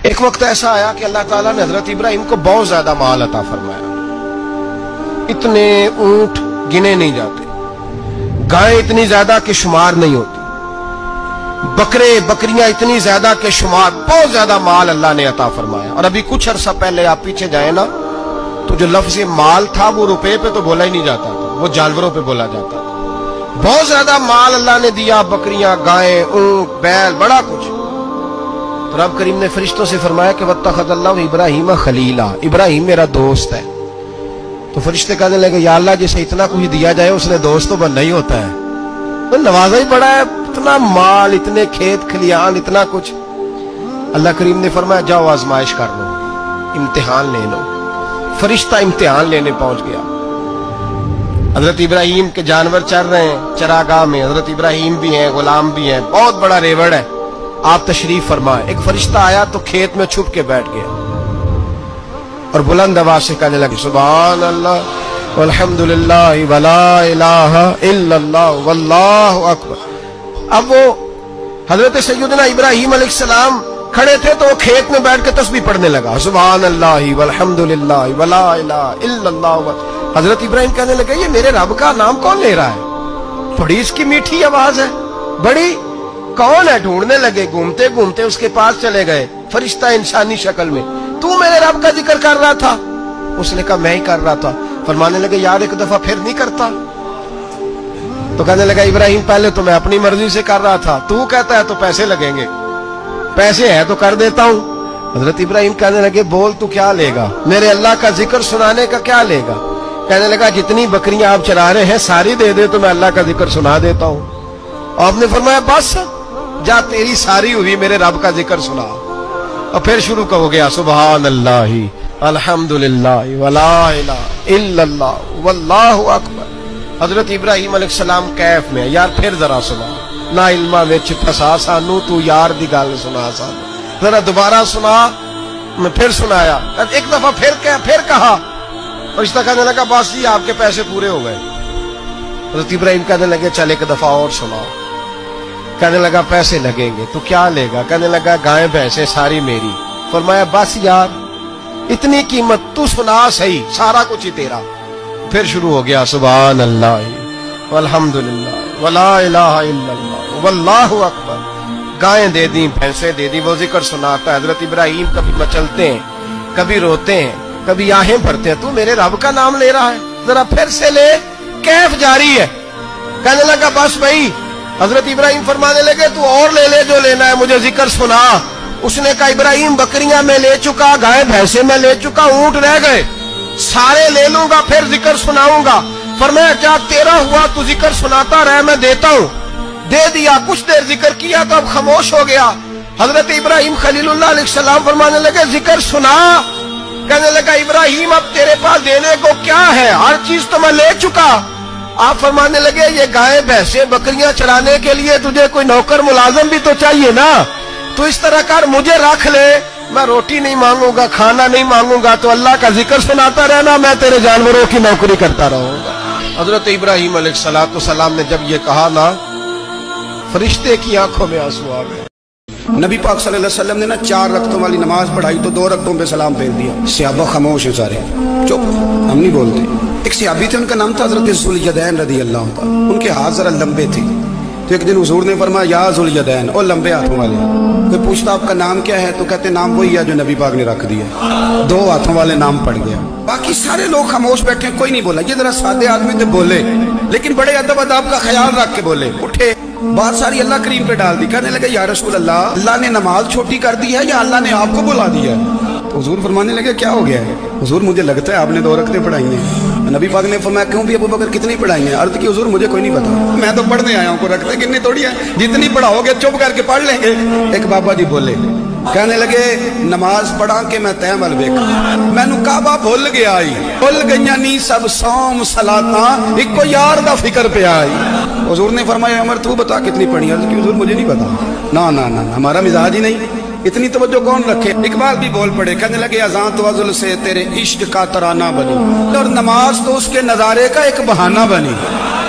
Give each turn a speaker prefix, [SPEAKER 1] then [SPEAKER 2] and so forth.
[SPEAKER 1] ایک وقت ایسا آیا کہ اللہ تعالیٰ نے حضرت ابراہیم کو بہت زیادہ مال عطا فرمایا. اتنے اونٹ گنے نہیں جاتے، گائیں اتنی زیادہ کہ شمار نہیں ہوتی، بکرے بکریاں اتنی زیادہ کہ شمار، بہت زیادہ مال اللہ نے عطا فرمایا. اور ابھی کچھ عرصہ پہلے آپ پیچھے جائیں نا تو جو لفظ مال تھا وہ روپے پہ تو بولا ہی نہیں جاتا تھا، وہ جانوروں پہ بولا جاتا تھا. بہت زیادہ مال اللہ نے دیا، بکریاں، گائیں، اونٹ، بیل، بڑا کچھ. تو رب کریم نے فرشتوں سے فرمایا کہ وَاتَّخَذَ اللَّهُ ابراہیم خلیلا، ابراہیم میرا دوست ہے. تو فرشتے کہنے لگے یا اللہ جسے اتنا کچھ دیا جائے اس نے دوست تو بننا ہی ہوتا ہے، تو نوازا ہی بڑا ہے، اتنا مال، اتنے کھیت کھلیان، اتنا کچھ. اللہ کریم نے فرمایا جاؤ آزمائش کر لو، امتحان لے لو. فرشتہ امتحان لینے پہنچ گیا. حضرت ابراہیم کے جانور چر رہے ہیں چراگاہ میں، حضرت ابراہیم بھی ہیں، غلام بھی ہیں، بہت بڑا ریوڑ ہے. آپ تشریف فرمائے. ایک فرشتہ آیا تو کھیت میں چھپ کے بیٹھ گیا اور بلند آواز سے کہنے لگے سبحان اللہ والحمدللہ ولا الہ الا اللہ واللہ اکبر. اب وہ حضرت سیدنا ابراہیم علیہ السلام کھڑے تھے تو وہ کھیت میں بیٹھ کے تسبیح پڑھنے لگا سبحان اللہ والحمدللہ ولا الہ الا اللہ. حضرت ابراہیم کہنے لگے یہ میرے رب کا نام کون لے رہا ہے؟ بڑی اس کی میٹھی آواز ہے، بڑی، کون ہے؟ ڈھونڈنے لگے، گھومتے گھومتے اس کے پاس چلے گئے. فرشتہ انسانی شکل میں، تو میرے رب کا ذکر کر رہا تھا؟ اس نے کہا میں ہی کر رہا تھا. فرمانے لگے یار ایک دفعہ پھر نہیں کرتا؟ تو کہنے لگا ابراہیم پہلے تو میں اپنی مرضی سے کر رہا تھا، تو کہتا ہے تو پیسے لگیں گے، پیسے ہے تو کر دیتا ہوں. حضرت ابراہیم کہنے لگے بول تو کیا لے گا؟ میرے اللہ کا ذکر سنانے کا کیا لے گا؟ کہنے لگا جتنی بکریاں آپ چرا رہے ہیں ساری دے دے تو میں اللہ کا ذکر سنا دیتا ہوں. آپ نے فرمایا بس جا تیری ساری ہوئی میرے رب کا ذکر سنا. اور پھر شروع ہو گیا سبحان اللہ الحمدللہ ولا الہ الا اللہ واللہ اکبر. حضرت ابراہیم علیہ السلام کیف میں یار پھر ذرا سنا، نا علمہ وچ پھسا سانو تو یار دی گل سنا سانو، ذرا دوبارہ سنا. میں پھر سنایا، ایک دفعہ پھر کہا. فرشتہ کہنے لگا بس جی آپ کے پیسے پورے ہو گئے. حضرت ابراہیم کہنے لگے چل ایک دفعہ اور سناؤ. کہنے لگا پیسے لگیں گے. تو کیا لے گا؟ کہنے لگا گائیں بھینسیں ساری میری. فرمایا بس یار اتنی قیمت، تو سنا صحیح، سارا کچھ ہی تیرا. پھر شروع ہو گیا سبحان اللہ والحمدللہ ولا الہ الا اللہ واللہ اکبر. گائیں دے دیں، بھینسیں دے دیں، وہ ذکر سناتا ہے. حضرت ابراہیم کبھی مچلتے ہیں، کبھی روتے ہیں، کبھی آہیں بھرتے ہیں. تو میرے رب کا نام لے رہا ہے، ذرا پھر سے لے. کیف جاری ہے. کہنے لگا بس بھائی. حضرت ابراہیم فرمانے لگے تو اور لے لے جو لینا ہے، مجھے ذکر سنا. اس نے کہا ابراہیم بکریاں میں لے چکا، گائے بھینسیں میں لے چکا، اونٹ رہ گئے، سارے لے لوں گا پھر ذکر سناؤں گا. فرمایا کیا تیرا ہوا تو ذکر سناتا رہ، میں دیتا ہوں. دے دیا. کچھ دیر ذکر کیا تو اب خاموش ہو گیا. حضرت ابراہیم خلیل اللہ علیہ السلام فرمانے لگے ذکر سنا. کہنے لگا ابراہیم اب تیرے پاس دینے کو کیا ہے؟ ہر چیز تو میں لے چکا. آپ فرمانے لگے یہ گائے بھینسیں بکریاں چرانے کے لیے تجھے کوئی نوکر ملازم بھی تو چاہیے نا. تو اس طرح کر مجھے رکھ لے، میں روٹی نہیں مانگوں گا، کھانا نہیں مانگوں گا، تو اللہ کا ذکر سناتا رہنا، میں تیرے جانوروں کی نوکری کرتا رہوں گا. حضرت ابراہیم علیہ السلام نے جب یہ کہا نا فرشتے کی آنکھوں میں آنسو آ گئے.
[SPEAKER 2] نبی پاک صلی اللہ علیہ وسلم نے 4 رکعتوں والی نماز پڑھائی تو 2 رکعتوں پہ سلام پھیر دیا. صحابہ خاموش ہیں سارے، چپ، ہم نہیں بولتے. ایک صحابی تھے، ان کا نام تھا حضرت ذوالیدین رضی اللہ تعالیٰ. ان کے ہاتھ ذرا لمبے تھے تو ایک دن حضور نے فرمایا یا ذوالیدین، اور لمبے ہاتھوں والے. کوئی پوچھتا آپ کا نام کیا ہے تو کہتے نام وہی ہے جو نبی پاک نے رکھ دیا. 2 ہاتھوں والے نام پڑ گیا. باقی سارے لوگ خاموش بیٹھے، کوئی نہیں بولا. یہ ذرا سادے آدمی تھے، بولے لیکن بڑے ادب اداب کا خیال رکھ کے بولے. اٹھے، بات ساری اللہ کریم پہ ڈال دی. کہنے لگے یا رسول اللہ، اللہ نے نماز چھوٹی کر دی ہے یا اللہ نے آپ کو بلا دیا ہے؟ تو حضور فرمانے لگے کیا ہو گیا ہے؟ حضور مجھے لگتا ہے آپ نے 2 رکعتیں پڑھائی ہیں. نبی پاک نے فرمایا کیوں بھی ابو بکر کتنی پڑھائی ہیں؟ عرض کی حضور مجھے کوئی نہیں پتا، میں تو پڑھنے آیا ہوں، کو رکھتے کتنی تھوڑی ہے، جتنی پڑھاؤ گے چپ کر کے پڑھ لیں گے. ایک بابا جی بولے، کہنے لگے نماز پڑھا کے میں تیمل ویکھا، مینوں کعبہ بھول گیا آئی، بھول گئیاں نی سب صوم صلاتاں، ایک کو یار دا فکر پہ آئی. حضور نے فرمایا عمر تو بتا کتنی پڑھی؟ عرض کی حضور مجھے نہیں پتا. نا نا نا ہمارا مزاج ہی نہیں، اتنی توجہ کون رکھے. اقبال بھی بول پڑے، کہنے لگے اذان تو ازل سے تیرے عشق کا ترانہ بنی اور نماز تو اس کے نظارے کا ایک بہانہ بنی.